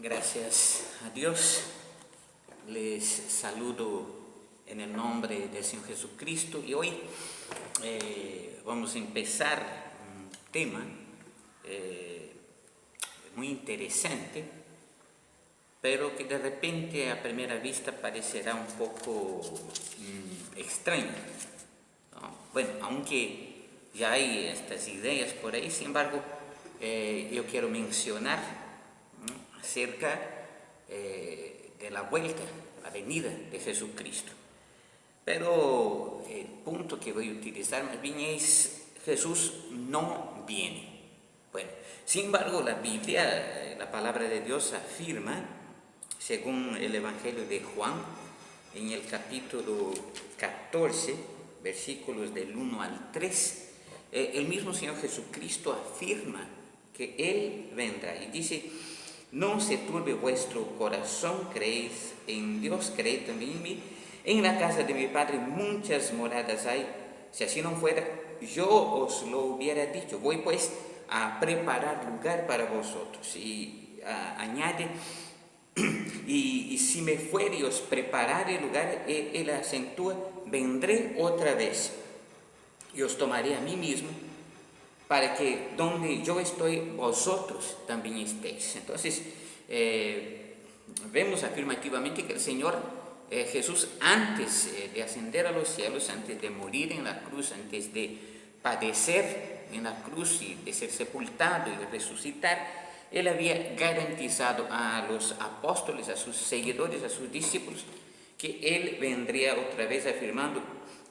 Gracias a Dios. Les saludo en el nombre del Señor Jesucristo y hoy vamos a empezar un tema muy interesante, pero que de repente a primera vista parecerá un poco extraño, ¿no? Bueno, aunque ya hay estas ideas por ahí, sin embargo, yo quiero mencionar, ¿no?, acerca de la vuelta, la venida de Jesucristo. Pero el punto que voy a utilizar más bien es: Jesús no viene. Bueno, sin embargo, la Biblia, la palabra de Dios afirma, según el Evangelio de Juan, en el capítulo 14, versículos del 1 al 3, el mismo Señor Jesucristo afirma que Él vendrá y dice: no se turbe vuestro corazón, creéis en Dios, creed también en mí. En la casa de mi Padre muchas moradas hay. Si así no fuera, yo os lo hubiera dicho. Voy pues a preparar lugar para vosotros. Y añade: y si me fuere y os preparare el lugar, él acentúa, vendré otra vez y os tomaré a mí mismo, para que donde yo estoy, vosotros también estéis. Entonces, vemos afirmativamente que el Señor Jesús, antes de ascender a los cielos, antes de morir en la cruz, antes de padecer en la cruz y de ser sepultado y de resucitar, Él había garantizado a los apóstoles, a sus seguidores, a sus discípulos, que Él vendría otra vez, afirmando: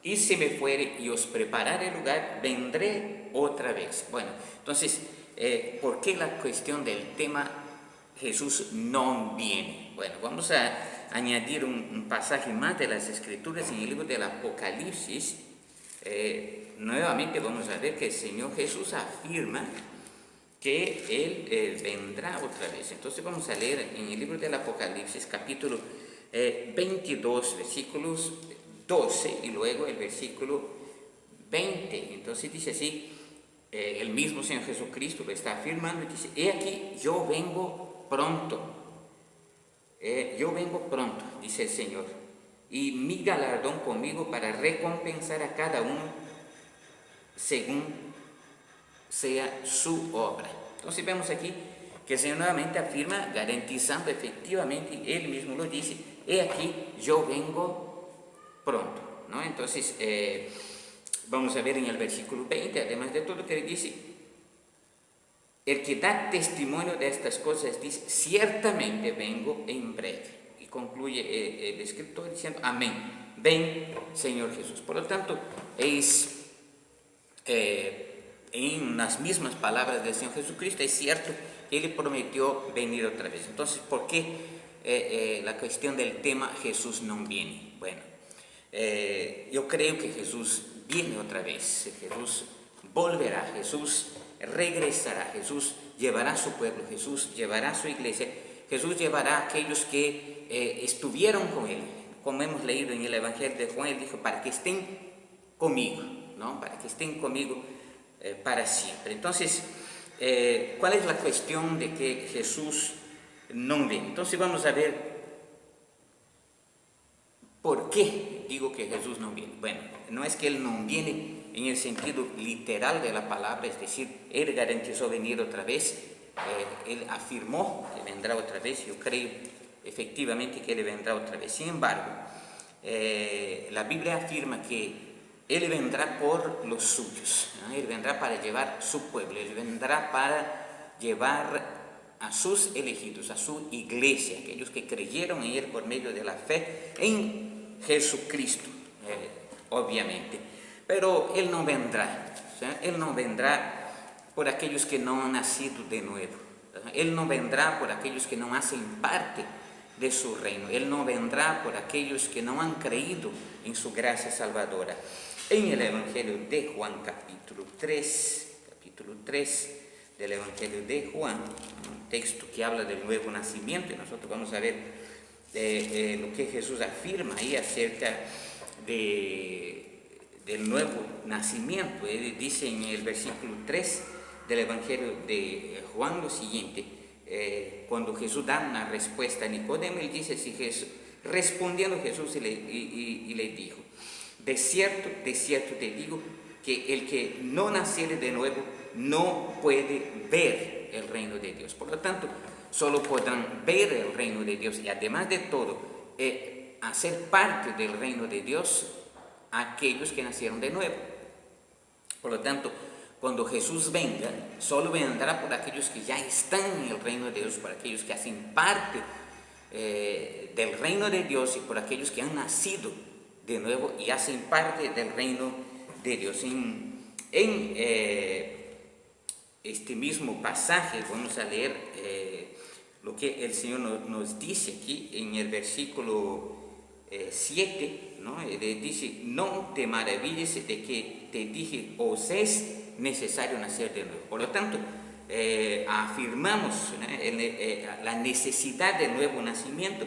y si me fuere y os preparare el lugar, vendré otra vez. Bueno, entonces, ¿por qué la cuestión del tema Jesús no viene? Bueno, vamos a añadir un pasaje más de las Escrituras en el libro del Apocalipsis. Nuevamente vamos a ver que el Señor Jesús afirma que Él vendrá otra vez. Entonces vamos a leer en el libro del Apocalipsis, capítulo 22, versículos 12 y luego el versículo 20. Entonces dice así, el mismo Señor Jesucristo lo está afirmando y dice: he aquí, yo vengo pronto, dice el Señor, y mi galardón conmigo para recompensar a cada uno según sea su obra. Entonces vemos aquí que el Señor nuevamente afirma, garantizando efectivamente, Él mismo lo dice: he aquí, yo vengo pronto, ¿no? Entonces, vamos a ver en el versículo 20, además de todo, que dice: el que da testimonio de estas cosas dice: ciertamente vengo en breve. Y concluye el escritor diciendo: amén, ven Señor Jesús. Por lo tanto, es en las mismas palabras del Señor Jesucristo, es cierto que Él prometió venir otra vez. Entonces, ¿por qué la cuestión del tema Jesús no viene? Bueno, yo creo que Jesús viene otra vez. Jesús volverá, Jesús regresará, Jesús llevará a su pueblo, Jesús llevará a su iglesia, Jesús llevará a aquellos que estuvieron con Él. Como hemos leído en el Evangelio de Juan, Él dijo: para que estén conmigo, ¿no? Para que estén conmigo para siempre. Entonces, ¿cuál es la cuestión de que Jesús no viene? Entonces vamos a ver ¿por qué digo que Jesús no viene? Bueno, no es que Él no viene en el sentido literal de la palabra, es decir, Él garantizó venir otra vez, Él afirmó que vendrá otra vez. Yo creo efectivamente que Él vendrá otra vez. Sin embargo, la Biblia afirma que Él vendrá por los suyos, ¿no? Él vendrá para llevar su pueblo, Él vendrá para llevar a sus elegidos, a su iglesia, aquellos que creyeron en Él por medio de la fe en Jesucristo, obviamente. Pero Él no vendrá, Él no vendrá por aquellos que no han nacido de nuevo, Él no vendrá por aquellos que no hacen parte de su reino, Él no vendrá por aquellos que no han creído en su gracia salvadora. En el Evangelio de Juan, capítulo 3 del Evangelio de Juan, un texto que habla del nuevo nacimiento, y nosotros vamos a ver lo que Jesús afirma ahí acerca del nuevo nacimiento. Él dice en el versículo 3 del Evangelio de Juan lo siguiente: cuando Jesús da una respuesta a Nicodemo, él dice así, respondiendo Jesús y le dijo, de cierto te digo, que el que no naciere de nuevo no puede ver el reino de Dios. Por lo tanto, solo podrán ver el reino de Dios y además de todo, hacer parte del reino de Dios aquellos que nacieron de nuevo. Por lo tanto, cuando Jesús venga, solo vendrá por aquellos que ya están en el reino de Dios, por aquellos que hacen parte del reino de Dios y por aquellos que han nacido de nuevo y hacen parte del reino de Dios. En este mismo pasaje vamos a leer lo que el Señor nos dice aquí en el versículo 7, ¿no? Dice, no te maravilles de que te dije, os es necesario nacer de nuevo. Por lo tanto, afirmamos la necesidad de nuevo nacimiento.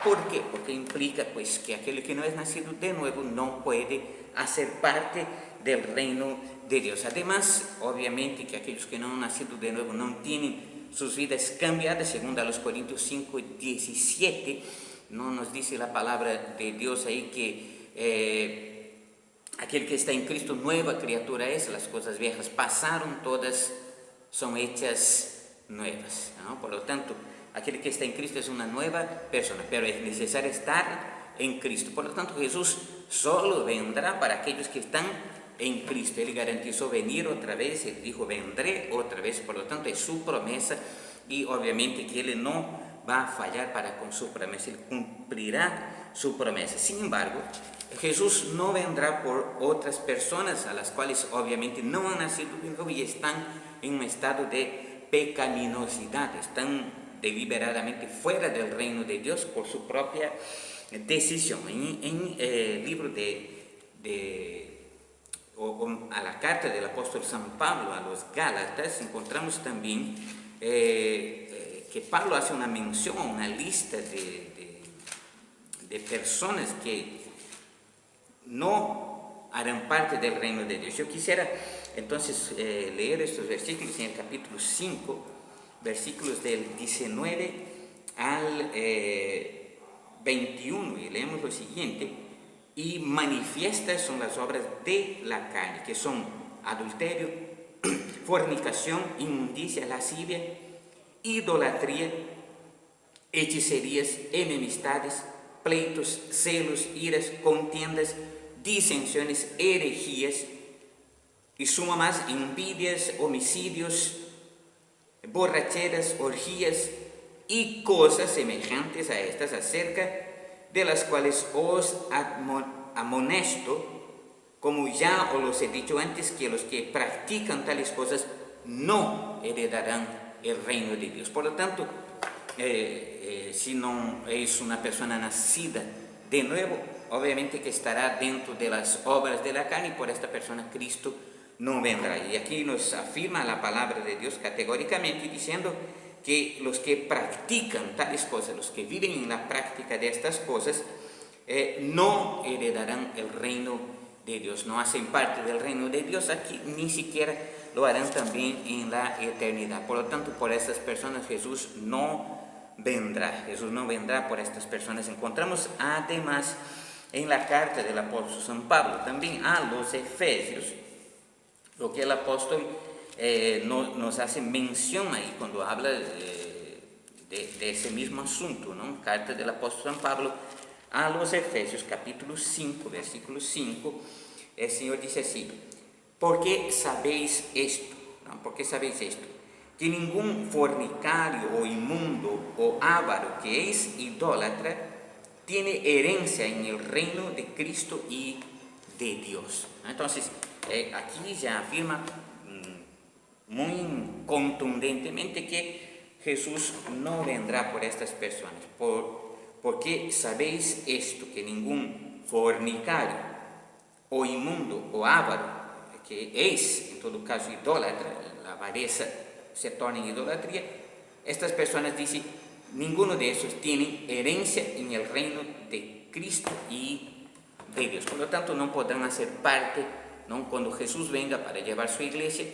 ¿Por qué? Porque implica pues que aquel que no es nacido de nuevo no puede hacer parte del reino de Dios. Además, obviamente que aquellos que no han nacido de nuevo no tienen sus vidas cambiadas, según a los Corintios 5:17, no nos dice la palabra de Dios ahí que aquel que está en Cristo, nueva criatura es, las cosas viejas pasaron, todas son hechas nuevas, ¿no? Por lo tanto, aquel que está en Cristo es una nueva persona, pero es necesario estar en Cristo. Por lo tanto, Jesús solo vendrá para aquellos que están en Cristo. Él garantizó venir otra vez, Él dijo, vendré otra vez. Por lo tanto, es su promesa y obviamente que Él no va a fallar para con su promesa, Él cumplirá su promesa. Sin embargo, Jesús no vendrá por otras personas a las cuales obviamente no han nacido de nuevo y están en un estado de pecaminosidad, están deliberadamente fuera del reino de Dios por su propia decisión. En el libro a la carta del apóstol San Pablo a los Gálatas encontramos también que Pablo hace una mención, una lista de personas que no harán parte del reino de Dios. Yo quisiera entonces leer estos versículos en el capítulo 5, versículos del 19 al 21, y leemos lo siguiente: y manifiestas son las obras de la carne, que son adulterio, fornicación, inmundicia, lascivia, idolatría, hechicerías, enemistades, pleitos, celos, iras, contiendas, disensiones, herejías, y suma más, envidias, homicidios, borracheras, orgías y cosas semejantes a estas, acerca de las cuales os amonesto, como ya os los he dicho antes, que los que practican tales cosas no heredarán el reino de Dios. Por lo tanto, si no es una persona nacida de nuevo, obviamente que estará dentro de las obras de la carne, y por esta persona Cristo no vendrá. Y aquí nos afirma la palabra de Dios categóricamente diciendo que los que practican tales cosas, los que viven en la práctica de estas cosas, no heredarán el reino de Dios, no hacen parte del reino de Dios aquí, ni siquiera lo harán también en la eternidad. Por lo tanto, por estas personas Jesús no vendrá por estas personas. Encontramos además en la carta del apóstol San Pablo, también a los Efesios, lo que el apóstol nos hace mención ahí cuando habla de ese mismo asunto, ¿no? Carta del apóstol San Pablo a los Efesios, capítulo 5, versículo 5, el Señor dice así: ¿por qué sabéis esto? ¿No? ¿Por qué sabéis esto? Que ningún fornicario o inmundo o avaro que es idólatra tiene herencia en el reino de Cristo y de Dios. Entonces, aquí ya afirma muy contundentemente que Jesús no vendrá por estas personas. Porque sabéis esto, que ningún fornicario o inmundo o avaro, que es en todo caso idólatra, la avareza se torna en idolatría, estas personas dicen, ninguno de esos tiene herencia en el reino de Cristo y de Dios. Por lo tanto, no podrán hacer parte, ¿no? Cuando Jesús venga para llevar su iglesia,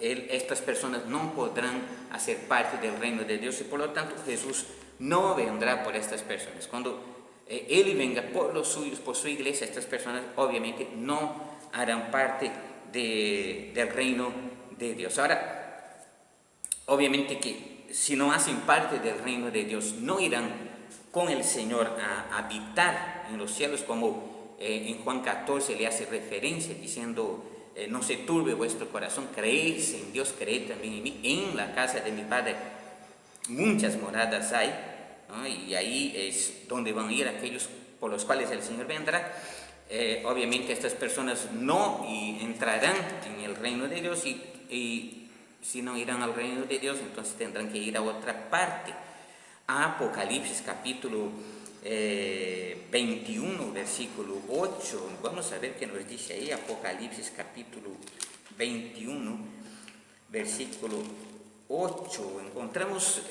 estas personas no podrán hacer parte del reino de Dios y por lo tanto Jesús no vendrá por estas personas. Cuando Él venga por los suyos, por su iglesia, estas personas obviamente no harán parte del reino de Dios. Ahora, obviamente que si no hacen parte del reino de Dios, no irán con el Señor a habitar en los cielos, como en Juan 14 le hace referencia diciendo: no se turbe vuestro corazón, creéis en Dios, creed también en mí. En la casa de mi Padre muchas moradas hay, ¿no? Y ahí es donde van a ir aquellos por los cuales el Señor vendrá. Obviamente estas personas no entrarán en el reino de Dios y si no irán al reino de Dios, entonces tendrán que ir a otra parte. Apocalipsis capítulo 21, versículo 8. Vamos a ver qué nos dice ahí. Apocalipsis capítulo 21, versículo 8. Encontramos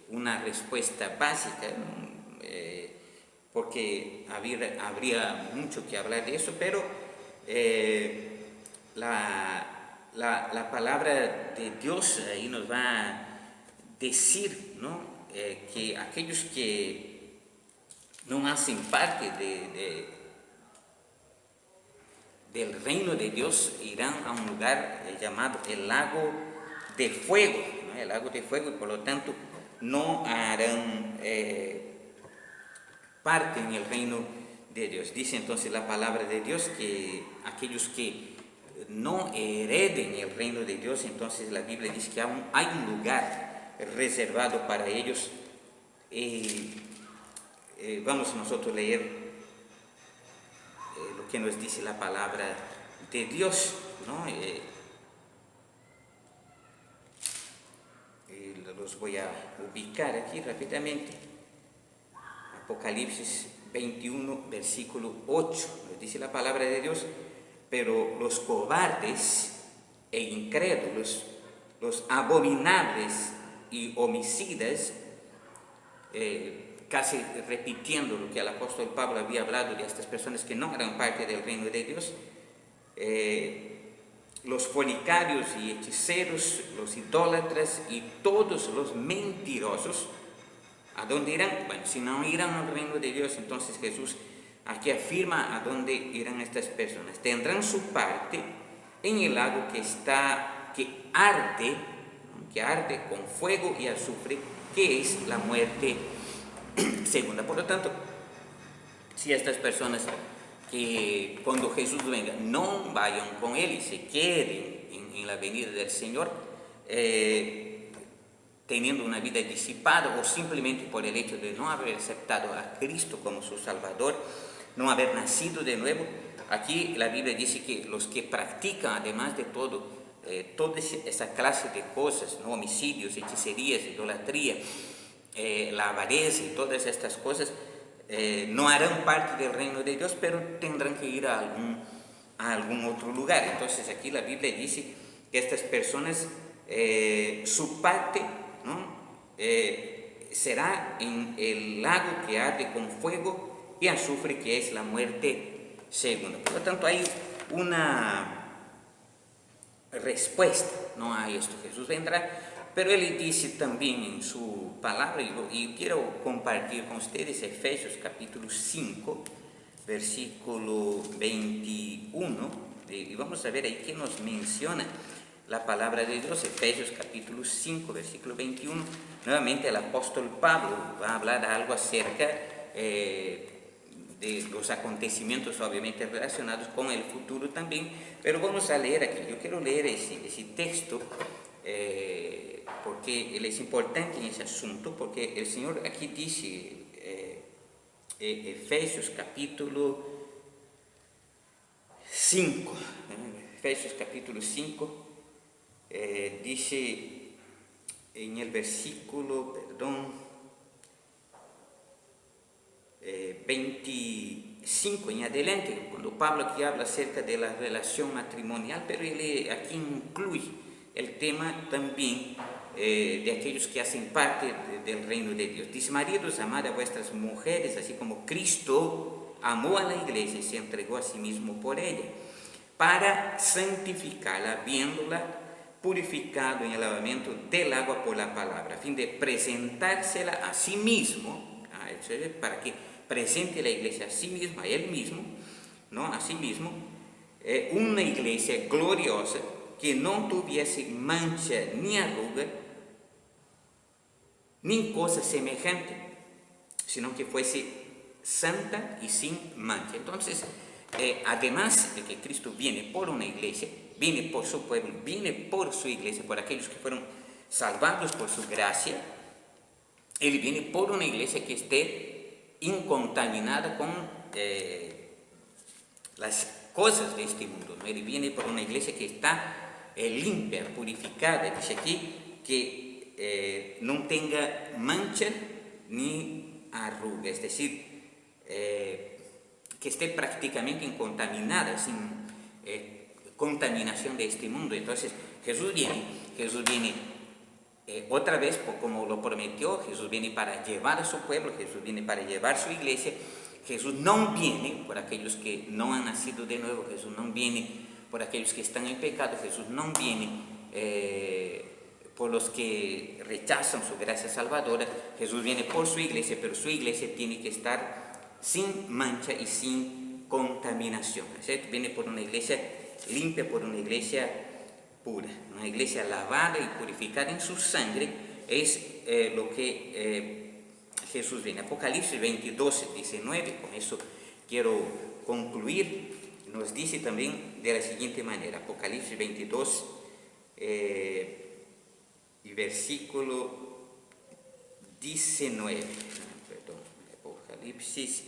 una respuesta básica, porque habría mucho que hablar de eso, pero la palabra de Dios ahí nos va a decir, ¿no? Que aquellos que no hacen parte del reino de Dios irán a un lugar llamado el lago de fuego, ¿no? El lago de fuego, y por lo tanto no harán parte en el reino de Dios. Dice entonces la palabra de Dios que aquellos que no hereden el reino de Dios, entonces la Biblia dice que aún hay un lugar reservado para ellos. Vamos nosotros a leer lo que nos dice la palabra de Dios, ¿no? Los voy a ubicar aquí rápidamente. Apocalipsis 21, versículo 8, nos dice la palabra de Dios: pero los cobardes e incrédulos, los abominables y homicidas, casi repitiendo lo que el apóstol Pablo había hablado de estas personas que no eran parte del reino de Dios, los fornicarios y hechiceros, los idólatras y todos los mentirosos, ¿a dónde irán? Bueno, si no irán al reino de Dios, entonces Jesús aquí afirma a dónde irán estas personas. Tendrán su parte en el lago que arde con fuego y azufre, que es la muerte segunda. Por lo tanto, si estas personas que cuando Jesús venga no vayan con Él y se queden en la venida del Señor, teniendo una vida disipada o simplemente por el hecho de no haber aceptado a Cristo como su Salvador, no haber nacido de nuevo, aquí la Biblia dice que los que practican, además de todo, toda esa clase de cosas, ¿no? Homicidios, hechicerías, idolatría, la avaricia y todas estas cosas, no harán parte del reino de Dios, pero tendrán que ir a algún otro lugar. Entonces aquí la Biblia dice que estas personas, su parte, ¿no? Será en el lago que arde con fuego y azufre, que es la muerte segunda. Por lo tanto, hay una respuesta, ¿no?, a esto. Jesús vendrá, pero Él dice también en su palabra, y quiero compartir con ustedes Efesios capítulo 5, versículo 21, y vamos a ver ahí qué nos menciona la palabra de Dios. Efesios capítulo 5, versículo 21, nuevamente el apóstol Pablo va a hablar algo acerca de los acontecimientos obviamente relacionados con el futuro también, pero vamos a leer aquí. Yo quiero leer ese texto porque él es importante en ese asunto, porque el Señor aquí dice, Efesios capítulo 5, Efesios capítulo 5, dice en el versículo, 25 en adelante, cuando Pablo aquí habla acerca de la relación matrimonial, pero él aquí incluye el tema también de aquellos que hacen parte del reino de Dios. Dice: maridos, amad a vuestras mujeres, así como Cristo amó a la iglesia y se entregó a sí mismo por ella, para santificarla, habiéndola purificado en el lavamiento del agua por la palabra, a fin de presentársela a sí mismo, para que presente la iglesia a sí mismo, a él mismo, ¿no? A sí mismo, una iglesia gloriosa que no tuviese mancha ni arruga, ni cosa semejante, sino que fuese santa y sin mancha. Entonces, además de que Cristo viene por una iglesia, viene por su pueblo, viene por su iglesia, por aquellos que fueron salvados por su gracia, Él viene por una iglesia que esté incontaminada con las cosas de este mundo, ¿no? Él viene por una iglesia que está limpia, purificada, dice aquí, que no tenga mancha ni arruga, es decir, que esté prácticamente incontaminada, sin contaminación de este mundo. Entonces Jesús viene otra vez, como lo prometió. Jesús viene para llevar a su pueblo, Jesús viene para llevar su iglesia. Jesús no viene por aquellos que no han nacido de nuevo, Jesús no viene por aquellos que están en pecado, Jesús no viene por los que rechazan su gracia salvadora. Jesús viene por su iglesia, pero su iglesia tiene que estar sin mancha y sin contaminación, ¿cierto? Viene por una iglesia limpia, por una iglesia pura, una iglesia lavada y purificada en su sangre. Es lo que Jesús viene. Apocalipsis 22, 19, con eso quiero concluir, nos dice también de la siguiente manera. Apocalipsis 22 y versículo 19, perdón, Apocalipsis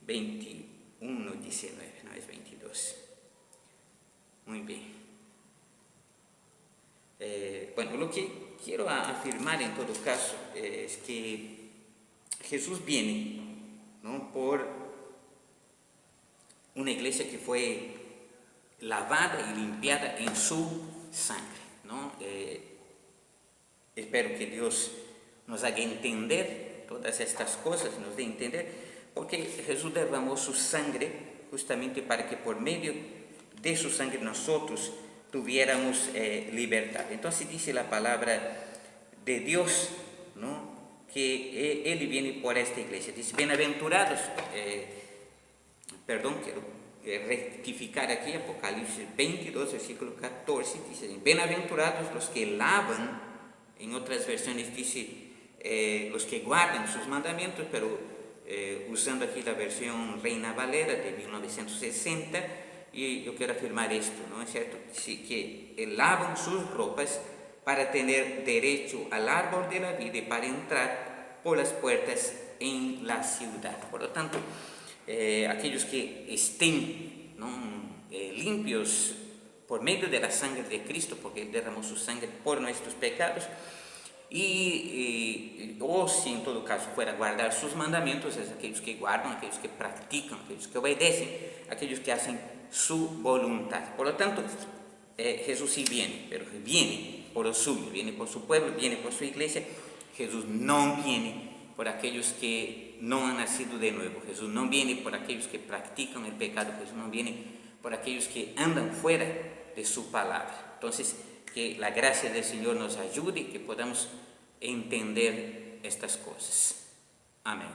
21, 19, no es 22. Muy bien. Bueno, lo que quiero afirmar en todo caso es que Jesús viene, ¿no?, por una iglesia que fue lavada y limpiada en su sangre, ¿no? Espero que Dios nos haga entender todas estas cosas, nos dé a entender, porque Jesús derramó su sangre justamente para que por medio de su sangre nosotros tuviéramos libertad. Entonces dice la palabra de Dios, ¿no?, que Él viene por esta iglesia. Dice, bienaventurados, quiero rectificar aquí, Apocalipsis 22, versículo 14, dice, bienaventurados los que lavan, en otras versiones dice, los que guardan sus mandamientos, pero usando aquí la versión Reina Valera de 1960, y yo quiero afirmar esto, ¿no es cierto? Dice que lavan sus ropas para tener derecho al árbol de la vida y para entrar por las puertas en la ciudad. Por lo tanto, aquellos que estén, ¿no?, limpios por medio de la sangre de Cristo, porque Él derramó su sangre por nuestros pecados, o si en todo caso fuera guardar sus mandamientos, es aquellos que guardan, aquellos que practican, aquellos que obedecen, aquellos que hacen su voluntad. Por lo tanto, Jesús sí viene, pero viene por lo suyo, viene por su pueblo, viene por su iglesia. Jesús no viene por aquellos que no han nacido de nuevo, Jesús no viene por aquellos que practican el pecado, Jesús no viene por aquellos que andan fuera de su palabra. Entonces, que la gracia del Señor nos ayude y que podamos entender estas cosas. Amén.